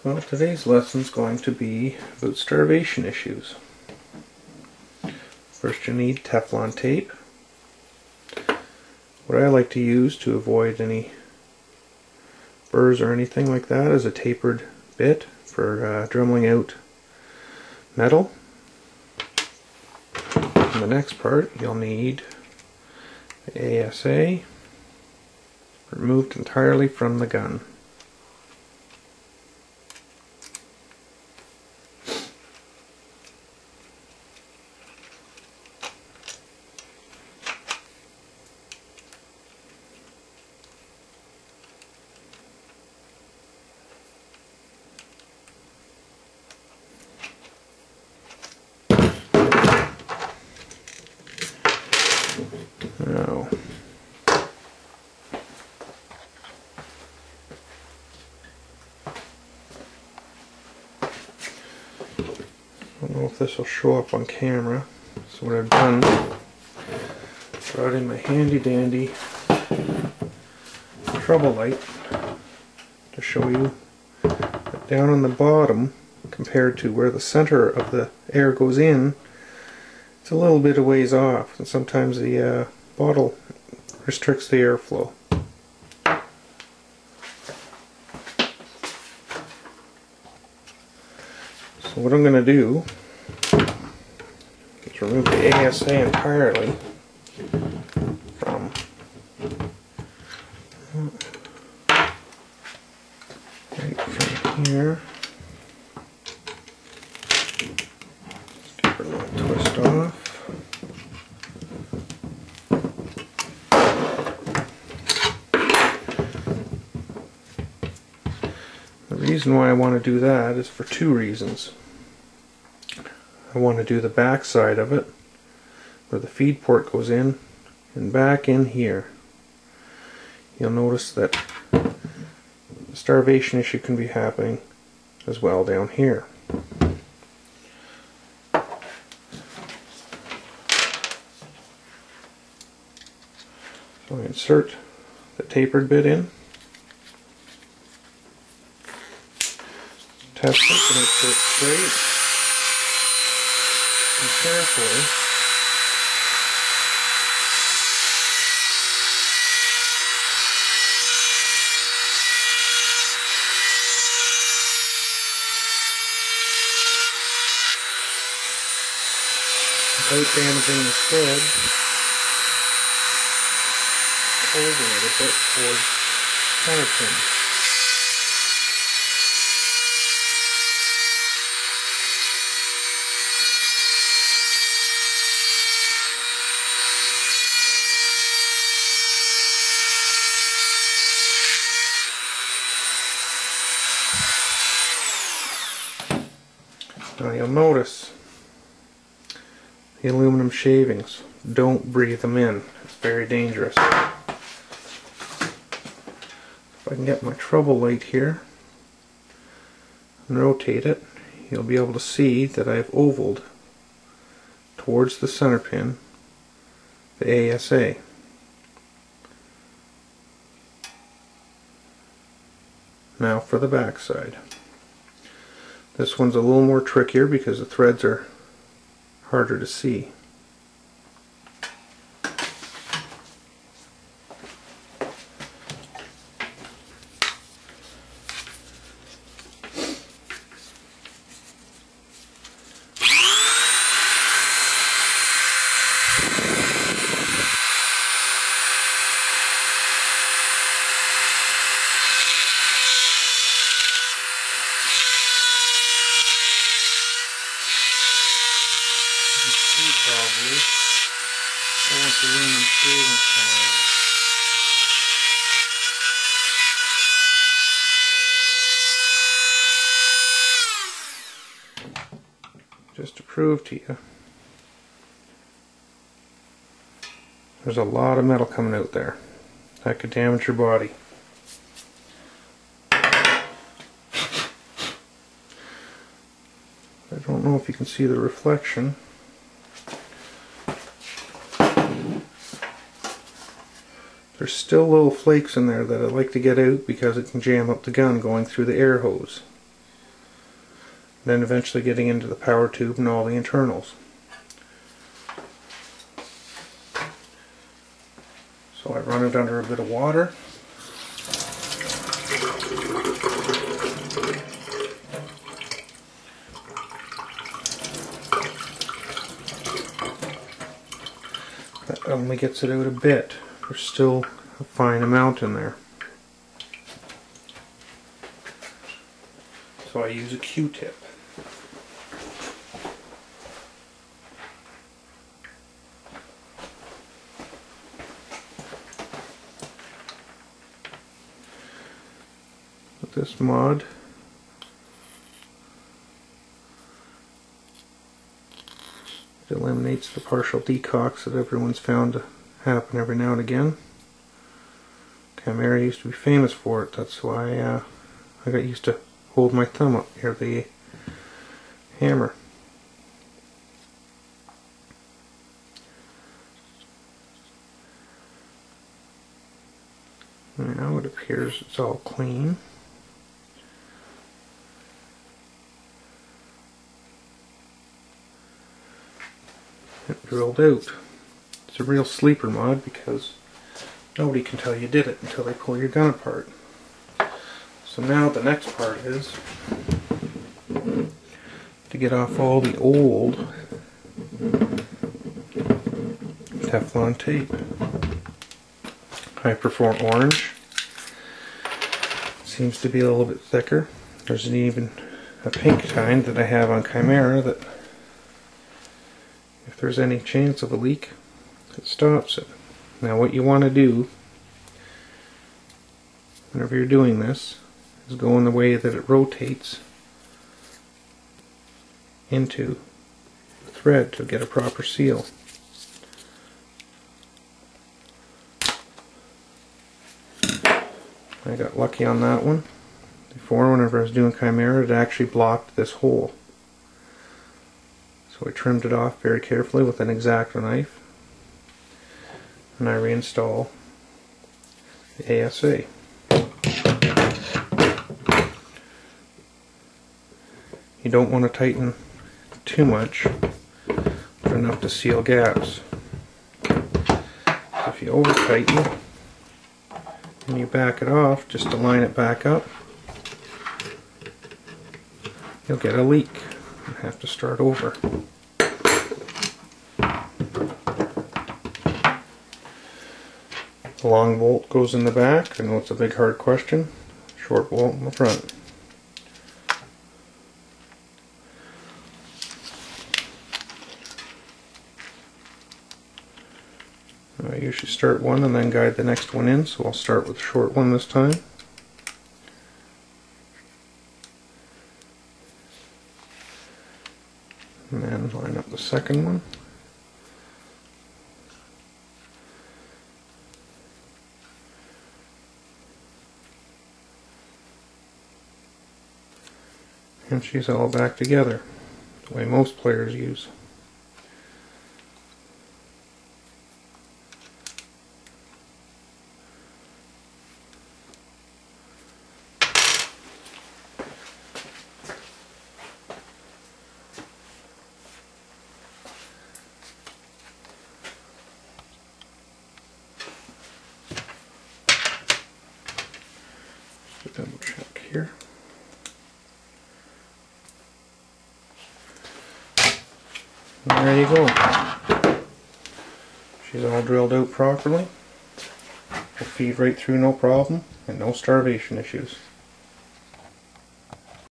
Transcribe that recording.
Well, today's lesson is going to be about starvation issues. First you need Teflon tape. What I like to use to avoid any burrs or anything like that is a tapered bit for dremeling out metal. In the next part you'll need the ASA removed entirely from the gun. Now, I don't know if this will show up on camera. So what I've done, brought in my handy dandy trouble light to show you that down on the bottom, compared to where the center of the air goes in, it's a little bit of ways off, and sometimes the bottle restricts the airflow. So what I'm going to do is remove the ASA entirely from right from here. Give her a little twist off. The reason why I want to do that is for two reasons. I want to do the back side of it, where the feed port goes in, and back in here. You'll notice that the starvation issue can be happening as well down here. So I insert the tapered bit in. Test it to make sure it's straight. And carefully without damaging the thread, holding it a bit towards center pin. Now you'll notice the aluminum shavings. Don't breathe them in. It's very dangerous. If I can get my trouble light here and rotate it, you'll be able to see that I've ovaled towards the center pin the ASA. Now for the back side. This one's a little more trickier because the threads are harder to see. Probably. I want the aluminum shavings on. Just to prove to you, there's a lot of metal coming out there. That could damage your body. I don't know if you can see the reflection. There's still little flakes in there that I like to get out because it can jam up the gun going through the air hose. then eventually getting into the power tube and all the internals. So I run it under a bit of water. That only gets it out a bit. There's still a fine amount in there. So I use a Q-tip. With this mod, it eliminates the partial decocks that everyone's found to happen every now and again. Chimera used to be famous for it. That's why I got used to hold my thumb up near the hammer. Now it appears it's all clean. It drilled out. It's a real sleeper mod because nobody can tell you did it until they pull your gun apart. So now the next part is to get off all the old Teflon tape. High Perform Orange seems to be a little bit thicker. There's even a pink kind that I have on Chimera that if there's any chance of a leak, it stops it. Now what you want to do whenever you're doing this is go in the way that it rotates into the thread to get a proper seal. I got lucky on that one. Before, whenever I was doing Chimera, it actually blocked this hole. So I trimmed it off very carefully with an X-Acto knife, and I reinstall the ASA. You don't want to tighten too much, but enough to seal gaps. If you over tighten and you back it off just to line it back up, you'll get a leak and have to start over. The long bolt goes in the back. I know it's a big hard question. Short bolt in the front. I usually start one and then guide the next one in, so I'll start with the short one this time. And then line up the second one. And she's all back together, the way most players use. Just a double check here. And there you go. She's all drilled out properly. Will feed right through no problem, and no starvation issues.